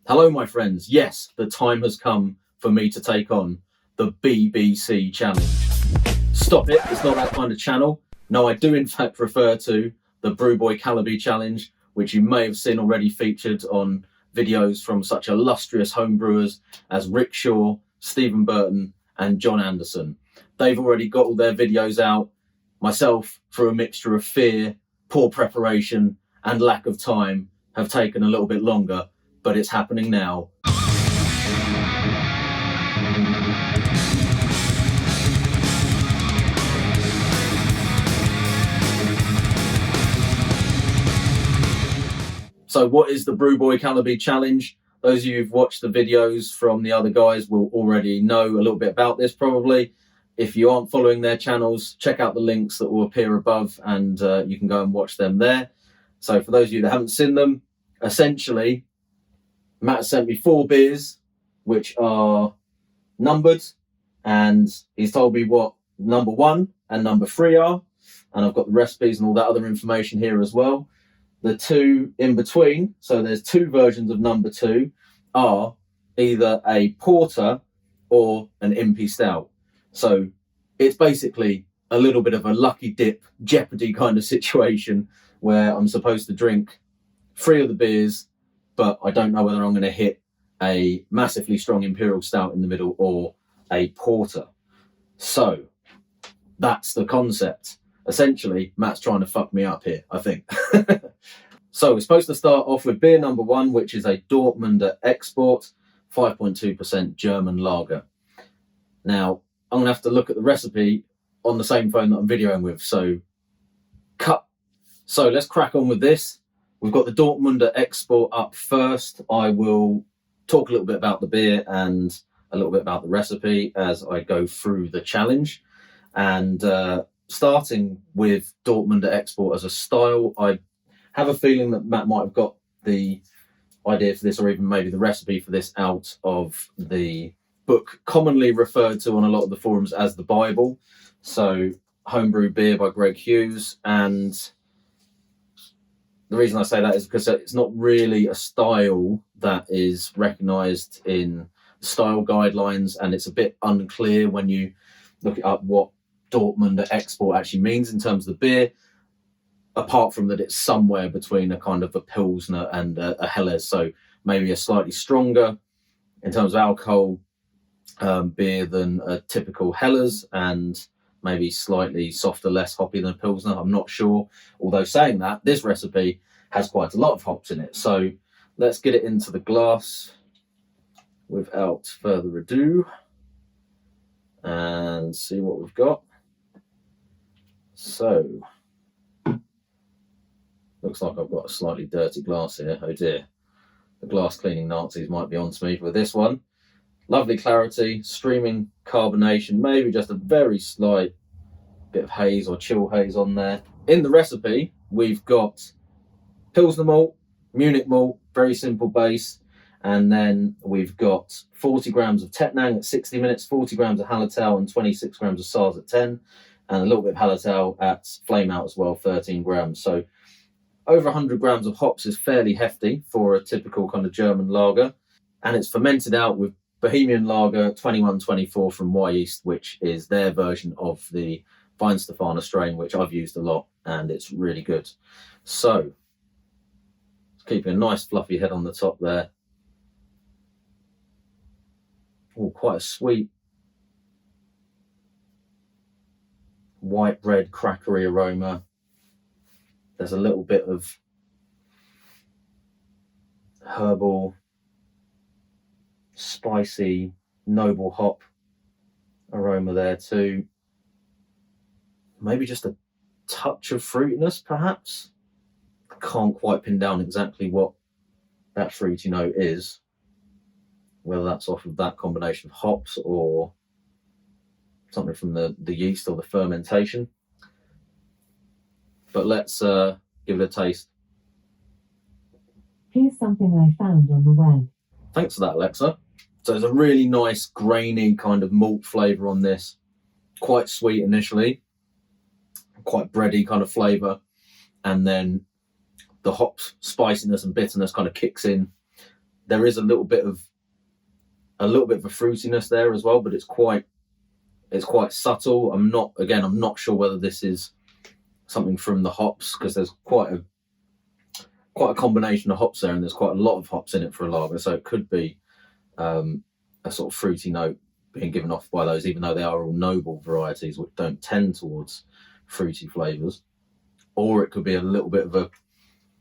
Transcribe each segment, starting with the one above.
Hello, my friends. Yes, the time has come for me to take on the BBC challenge. Stop it, it's not that kind of channel. No, I do in fact refer to the Brewboy Callaby challenge, which you may have seen already featured on videos from such illustrious homebrewers as Rick Shaw, Stephen Burton, and John Anderson. They've already got all their videos out. Myself, through a mixture of fear, poor preparation, and lack of time, have taken a little bit longer, but it's happening now. So what is the Brewboy Callaby challenge? Those of you who've watched the videos from the other guys will already know a little bit about this probably. If you aren't following their channels, check out the links that will appear above and you can go and watch them there. So for those of you that haven't seen them, essentially, Matt sent me 4 beers, which are numbered, and he's told me what number 1 and number 3 are, and I've got the recipes and all that other information here as well. The 2 in between, so there's 2 versions of number 2, are either a porter or an impy stout. So it's basically a little bit of a lucky dip jeopardy kind of situation where I'm supposed to drink 3 of the beers, but I don't know whether I'm going to hit a massively strong imperial stout in the middle or a porter. So that's the concept. Essentially, Matt's trying to fuck me up here, I think. So we're supposed to start off with beer number 1, which is a Dortmund export, 5.2% German lager. Now, I'm going to have to look at the recipe on the same phone that I'm videoing with, so cut. So let's crack on with this. We've got the Dortmund export up first. I will talk a little bit about the beer and a little bit about the recipe as I go through the challenge. And starting with Dortmund export as a style, I have a feeling that Matt might have got the idea for this, or even maybe the recipe for this, out of the book commonly referred to on a lot of the forums as the Bible. So Homebrew Beer by Greg Hughes. And the reason I say that is because it's not really a style that is recognized in style guidelines, and it's a bit unclear when you look it up what Dortmund export actually means in terms of the beer, apart from that it's somewhere between a kind of a Pilsner and a Helles, so maybe a slightly stronger in terms of alcohol beer than a typical Helles, and maybe slightly softer, less hoppy than a Pilsner. I'm not sure. Although saying that, this recipe has quite a lot of hops in it. So let's get it into the glass without further ado and see what we've got. So, looks like I've got a slightly dirty glass here. Oh dear. The glass cleaning Nazis might be onto me with this one. Lovely clarity, streaming carbonation, maybe just a very slight bit of haze or chill haze on there. In the recipe, we've got Pilsner malt, Munich malt, very simple base, and then we've got 40 grams of Tettnang at 60 minutes, 40 grams of Hallertau and 26 grams of Saaz at 10, and a little bit of Hallertau at flame out as well, 13 grams. So over 100 grams of hops is fairly hefty for a typical kind of German lager, and it's fermented out with Bohemian Lager 2124 from Y East, which is their version of the Weihenstephaner strain, which I've used a lot, and it's really good. So, keeping a nice fluffy head on the top there. Oh, quite a sweet white bread crackery aroma. There's a little bit of herbal, spicy, noble hop aroma there too. Maybe just a touch of fruitiness, perhaps. Can't quite pin down exactly what that fruity note is, whether that's off of that combination of hops or something from the yeast or the fermentation. But let's give it a taste. Here's something I found on the web. Thanks for that, Alexa. So there's a really nice grainy kind of malt flavour on this. Quite sweet initially, quite bready kind of flavour, and then the hops spiciness and bitterness kind of kicks in. There is a little bit of a fruitiness there as well, but it's quite subtle. I'm not sure whether this is something from the hops, because there's quite a combination of hops there, and there's quite a lot of hops in it for a lager, so it could be a sort of fruity note being given off by those, even though they are all noble varieties which don't tend towards fruity flavours. Or it could be a little bit of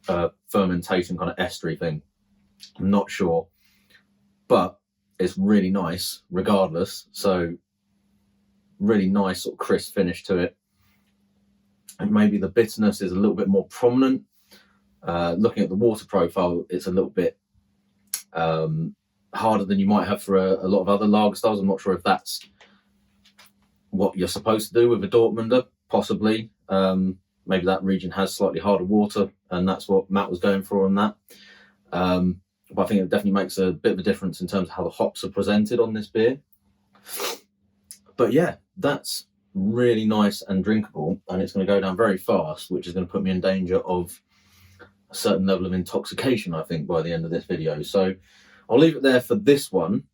a fermentation kind of estery thing. I'm not sure, but it's really nice regardless. So really nice sort of crisp finish to it, and maybe the bitterness is a little bit more prominent. Looking at the water profile, it's a little bit harder than you might have for a lot of other lager styles. I'm not sure if that's what you're supposed to do with a Dortmunder, possibly. Maybe that region has slightly harder water, and that's what Matt was going for on that. But I think it definitely makes a bit of a difference in terms of how the hops are presented on this beer. But yeah, that's really nice and drinkable, and it's going to go down very fast, which is going to put me in danger of a certain level of intoxication, I think, by the end of this video. So I'll leave it there for this one.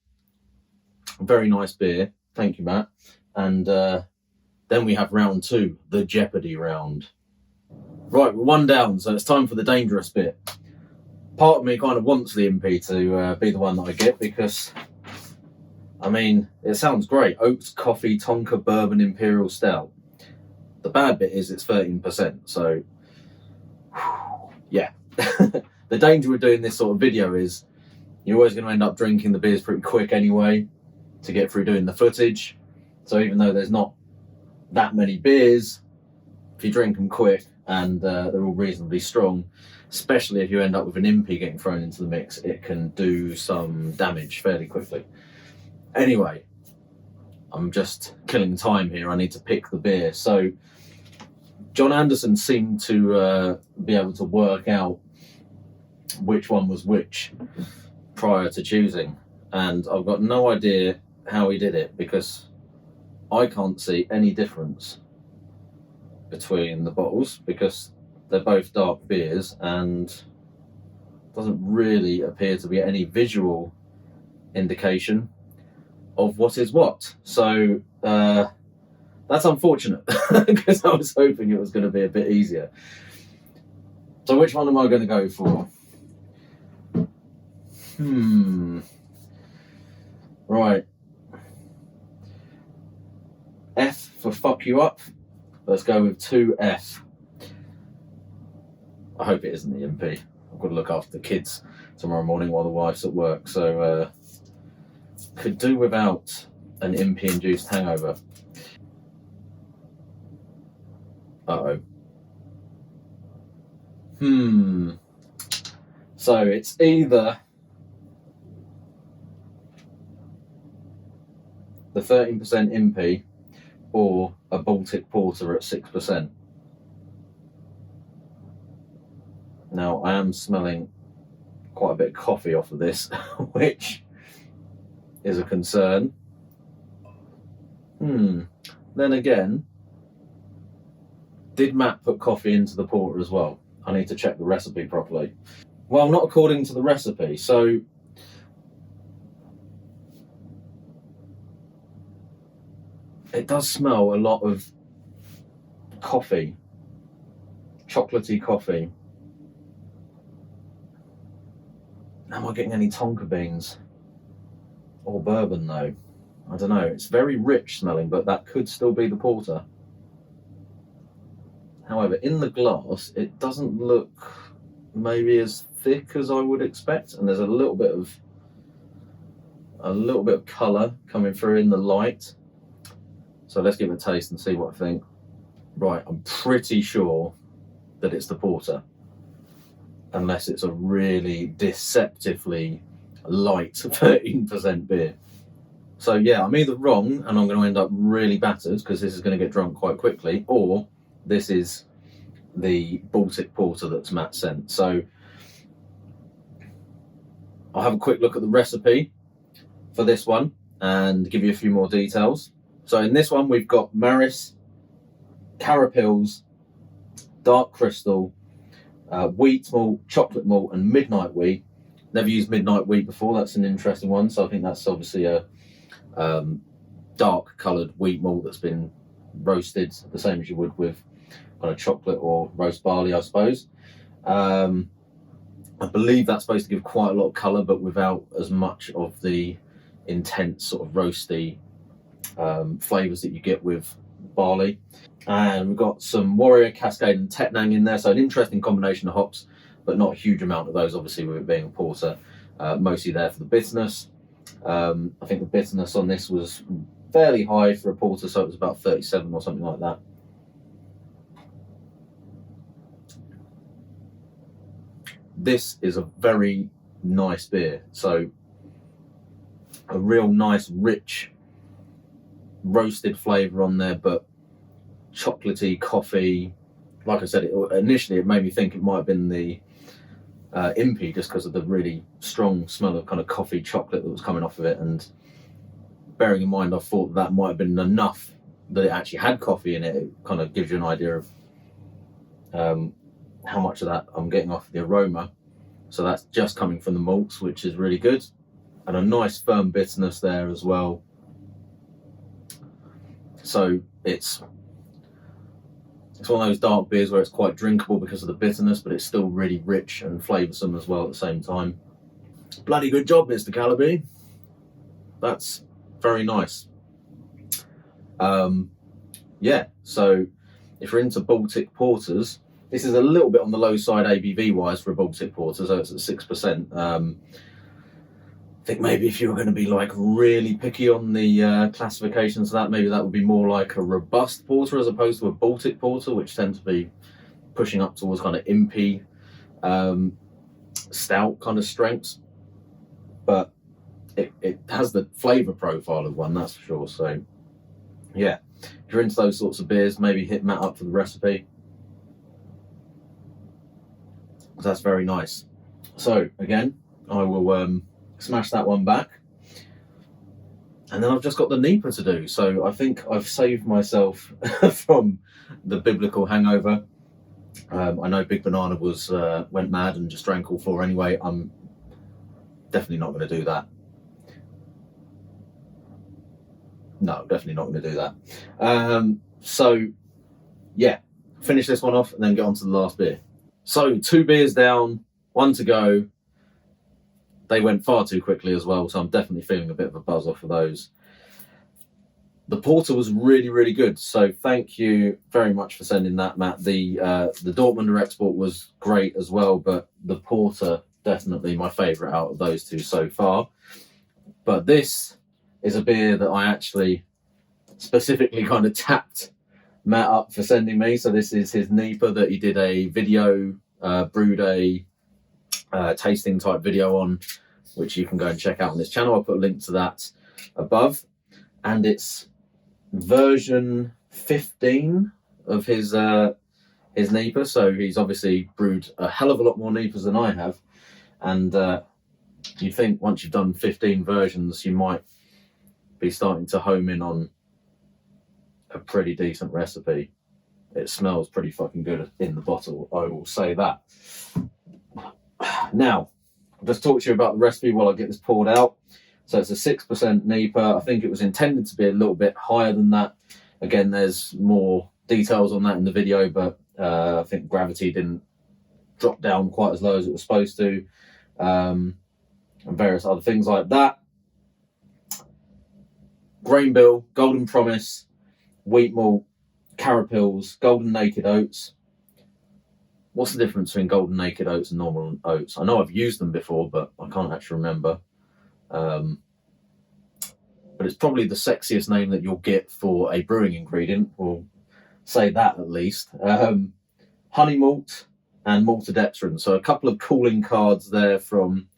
Very nice beer. Thank you, Matt. And then we have round 2, the Jeopardy round. Right, we're 1 down, so it's time for the dangerous bit. Part of me kind of wants the MP to be the one that I get, because, I mean, it sounds great. Oats, coffee, Tonka, bourbon, imperial stout. The bad bit is it's 13%, so yeah. The danger with doing this sort of video is you're always going to end up drinking the beers pretty quick anyway to get through doing the footage. So even though there's not that many beers, if you drink them quick and they're all reasonably strong, especially if you end up with an impy getting thrown into the mix, it can do some damage fairly quickly. Anyway, I'm just killing time here. I need to pick the beer. So John Anderson seemed to be able to work out which one was which prior to choosing, and I've got no idea how he did it, because I can't see any difference between the bottles, because they're both dark beers and doesn't really appear to be any visual indication of what is what. So that's unfortunate, because I was hoping it was going to be a bit easier. So which one am I going to go for? Right. F for fuck you up. Let's go with 2F. I hope it isn't the MP. I've got to look after the kids tomorrow morning while the wife's at work, so could do without an MP-induced hangover. Uh-oh. So it's either the 13% MP or a Baltic Porter at 6%. Now, I am smelling quite a bit of coffee off of this, which is a concern. Then again, did Matt put coffee into the porter as well? I need to check the recipe properly. Well, not according to the recipe. So it does smell a lot of coffee, chocolatey coffee. Am I getting any Tonka beans or bourbon though? I don't know. It's very rich smelling, but that could still be the porter. However, in the glass, it doesn't look maybe as thick as I would expect, and there's a little bit of colour coming through in the light. So let's give it a taste and see what I think. Right, I'm pretty sure that it's the porter, unless it's a really deceptively light 13% beer. So yeah, I'm either wrong and I'm going to end up really battered, because this is going to get drunk quite quickly, or this is the Baltic Porter that's Matt sent. So I'll have a quick look at the recipe for this one and give you a few more details. So in this one, we've got Maris, Carapils, Dark Crystal, wheat malt, chocolate malt, and midnight wheat, Never used midnight wheat before. That's an interesting one. So I think that's obviously a dark coloured wheat malt that's been roasted the same as you would with kind of chocolate or roast barley, I suppose. I believe that's supposed to give quite a lot of colour, but without as much of the intense sort of roasty flavours that you get with barley. And we've got some Warrior, Cascade and Tettnang in there, so an interesting combination of hops, but not a huge amount of those, obviously, with it being a porter. Mostly there for the bitterness. I think the bitterness on this was fairly high for a porter, so it was about 37 or something like that. This is a very nice beer, so a real nice rich roasted flavour on there, but chocolatey coffee. Like I said, initially it made me think it might have been the Impy, just because of the really strong smell of kind of coffee chocolate that was coming off of it. And bearing in mind, I thought that might have been enough that it actually had coffee in it. It kind of gives you an idea of how much of that I'm getting off the aroma. So that's just coming from the malts, which is really good, and a nice firm bitterness there as well. So it's one of those dark beers where it's quite drinkable because of the bitterness, but it's still really rich and flavoursome as well at the same time. Bloody good job, Mr. Callaby. That's very nice. Yeah, so if you're into Baltic porters, this is a little bit on the low side ABV wise for a Baltic porter, so it's at 6%. I think maybe if you were going to be like really picky on the classifications of that, maybe that would be more like a robust porter as opposed to a Baltic porter, which tend to be pushing up towards kind of impy, stout kind of strengths. But it has the flavour profile of one, that's for sure. So yeah, if you're into those sorts of beers, maybe hit Matt up for the recipe. That's very nice. So again, I will smash that one back, and then I've just got the NEPA to do. So I think I've saved myself from the biblical hangover. I know Big Banana went mad and just drank all four anyway. I'm definitely not going to do that. No, definitely not going to do that. So yeah, finish this one off and then get on to the last beer. So 2 beers down, 1 to go. They went far too quickly as well, so I'm definitely feeling a bit of a buzz off of those. The porter was really, really good, so thank you very much for sending that, Matt. The Dortmund export was great as well, but the porter definitely my favourite out of those two so far. But this is a beer that I actually specifically kind of tapped Matt up for sending me. So this is his NEPA that he did a video, brewed a tasting type video on, which you can go and check out on this channel. I'll put a link to that above. And it's version 15 of his NEPA. So he's obviously brewed a hell of a lot more NEPAs than I have. And you'd think once you've done 15 versions, you might be starting to home in on a pretty decent recipe. It smells pretty fucking good in the bottle, I will say that. Now, I'll just talk to you about the recipe while I get this poured out. So it's a 6% NEPA. I think it was intended to be a little bit higher than that. Again, there's more details on that in the video, but I think gravity didn't drop down quite as low as it was supposed to, and various other things like that. Grain bill, Golden Promise, wheat malt, carapils, golden naked oats. What's the difference between golden naked oats and normal oats? I know I've used them before, but I can't actually remember. But it's probably the sexiest name that you'll get for a brewing ingredient. We'll say that at least. Honey malt and maltodextrin. So a couple of calling cards there from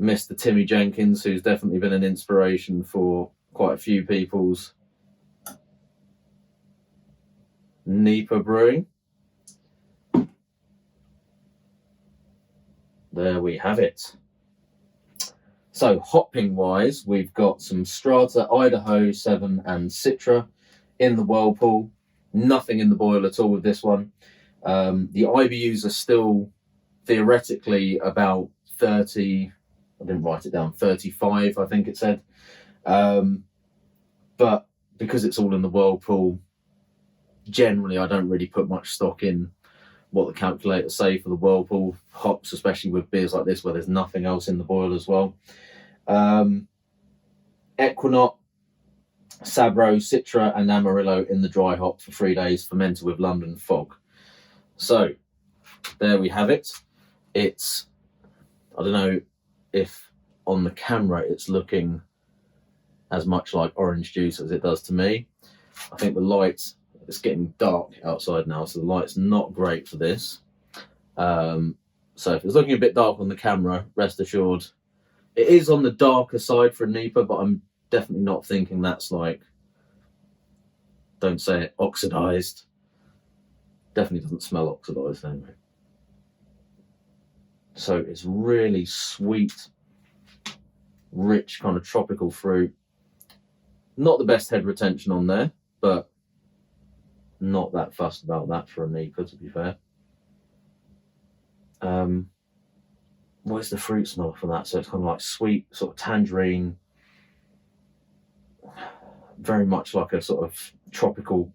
Mr. Timmy Jenkins, who's definitely been an inspiration for quite a few people's NEPA brewing. There we have it. So hopping wise, we've got some Strata, Idaho 7 and Citra in the whirlpool. Nothing in the boil at all with this one. The IBUs are still theoretically about 30, I didn't write it down, 35 I think it said, but because it's all in the whirlpool, generally I don't really put much stock in what the calculators say for the whirlpool hops, especially with beers like this where there's nothing else in the boil as well. Equinox, Sabro, Citra and Amarillo in the dry hop for 3 days, fermented with London fog. So there we have it. It's, I don't know if on the camera it's looking as much like orange juice as it does to me. I think the light, it's getting dark outside now, so the light's not great for this. So if it's looking a bit dark on the camera, rest assured it is on the darker side for a NEPA, but I'm definitely not thinking that's like, don't say it, oxidized. Definitely doesn't smell oxidized anyway. So it's really sweet, rich kind of tropical fruit. Not the best head retention on there, but not that fussed about that for a NEPA, to be fair. Where's the fruit smell from that? So it's kind of like sweet, sort of tangerine, very much like a sort of tropical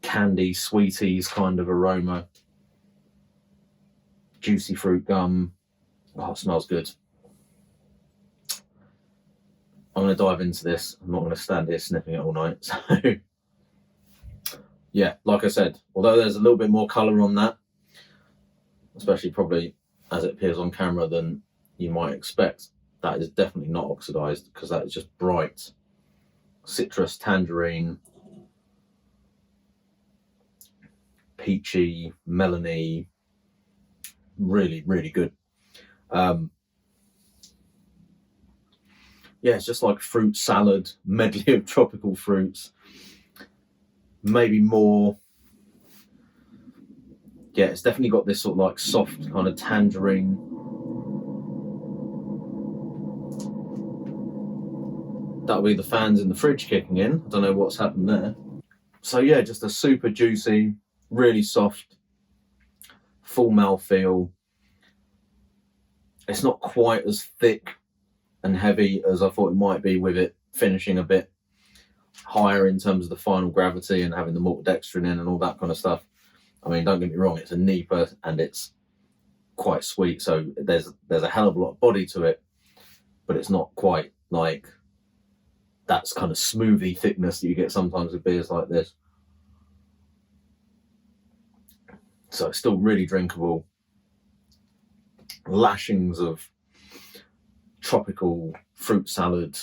candy, sweeties kind of aroma. Juicy fruit gum. Oh, it smells good. I'm going to dive into this. I'm not going to stand here sniffing it all night. So, yeah, like I said, although there's a little bit more colour on that, especially probably as it appears on camera than you might expect, that is definitely not oxidized, because that is just bright citrus, tangerine, peachy, melony, really, really good. Yeah, it's just like fruit salad, medley of tropical fruits, maybe more. Yeah, it's definitely got this sort of like soft kind of tangerine. That'll be the fans in the fridge kicking in. I don't know what's happened there. So yeah, just a super juicy, really soft, full mouthfeel. It's not quite as thick and heavy as I thought it might be, with it finishing a bit higher in terms of the final gravity and having the maltodextrin in and all that kind of stuff. I mean, don't get me wrong, it's a NEPA and it's quite sweet, so there's a hell of a lot of body to it, but it's not quite like that's kind of smoothie thickness that you get sometimes with beers like this. So it's still really drinkable. Lashings of tropical fruit salad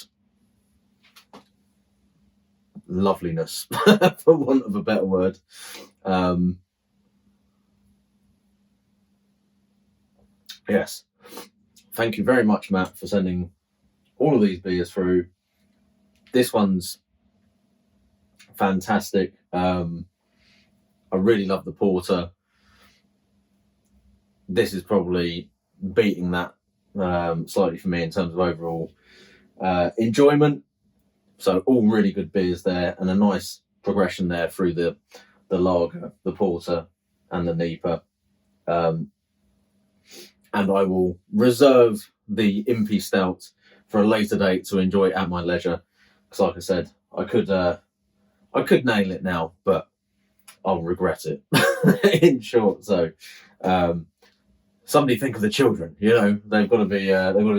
loveliness, for want of a better word. Yes, thank you very much, Matt, for sending all of these beers through. This one's fantastic. I really love the porter. This is probably beating that slightly for me in terms of overall enjoyment. So all really good beers there, and a nice progression there through the lager, the porter and the NEPA. And I will reserve the Impy Stout for a later date to enjoy at my leisure, because like I said, I could nail it now, but I'll regret it in short. So somebody think of the children, you know, they've got to be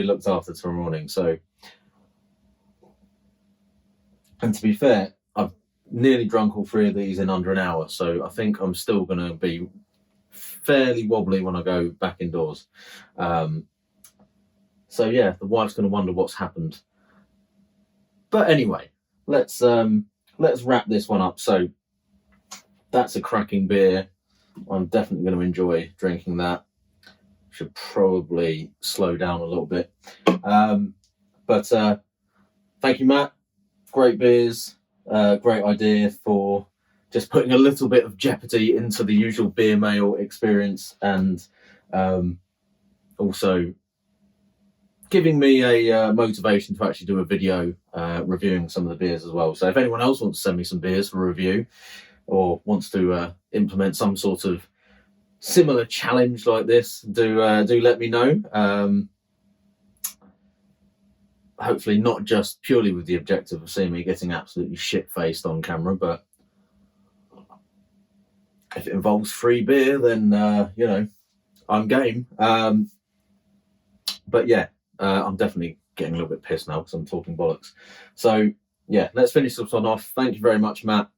looked after tomorrow morning. So, and to be fair, I've nearly drunk all three of these in under an hour, so I think I'm still going to be fairly wobbly when I go back indoors. So yeah, the wife's going to wonder what's happened. But anyway, let's wrap this one up. So that's a cracking beer. I'm definitely going to enjoy drinking that. Should probably slow down a little bit. But thank you, Matt. Great beers. Great idea for just putting a little bit of jeopardy into the usual Beermail experience, and also giving me a motivation to actually do a video reviewing some of the beers as well. So if anyone else wants to send me some beers for review, or wants to implement some sort of similar challenge like this, do let me know. Hopefully not just purely with the objective of seeing me getting absolutely shit-faced on camera, but if it involves free beer, then you know, I'm game. But yeah, I'm definitely getting a little bit pissed now because I'm talking bollocks. So yeah, let's finish this one off. Thank you very much, Matt.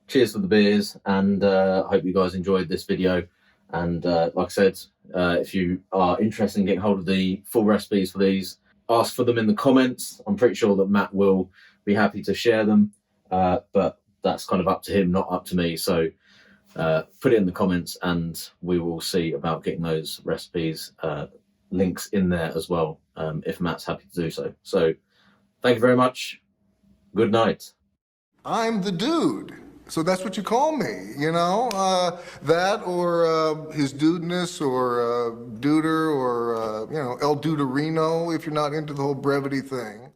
Cheers for the beers, and I hope you guys enjoyed this video. And like I said, if you are interested in getting hold of the full recipes for these, ask for them in the comments. I'm pretty sure that Matt will be happy to share them, but that's kind of up to him, not up to me. So put it in the comments and we will see about getting those recipes links in there as well, if Matt's happy to do so. So thank you very much. Good night. I'm the dude. So that's what you call me, you know? That or his dudeness or duder or, you know, El Duderino if you're not into the whole brevity thing.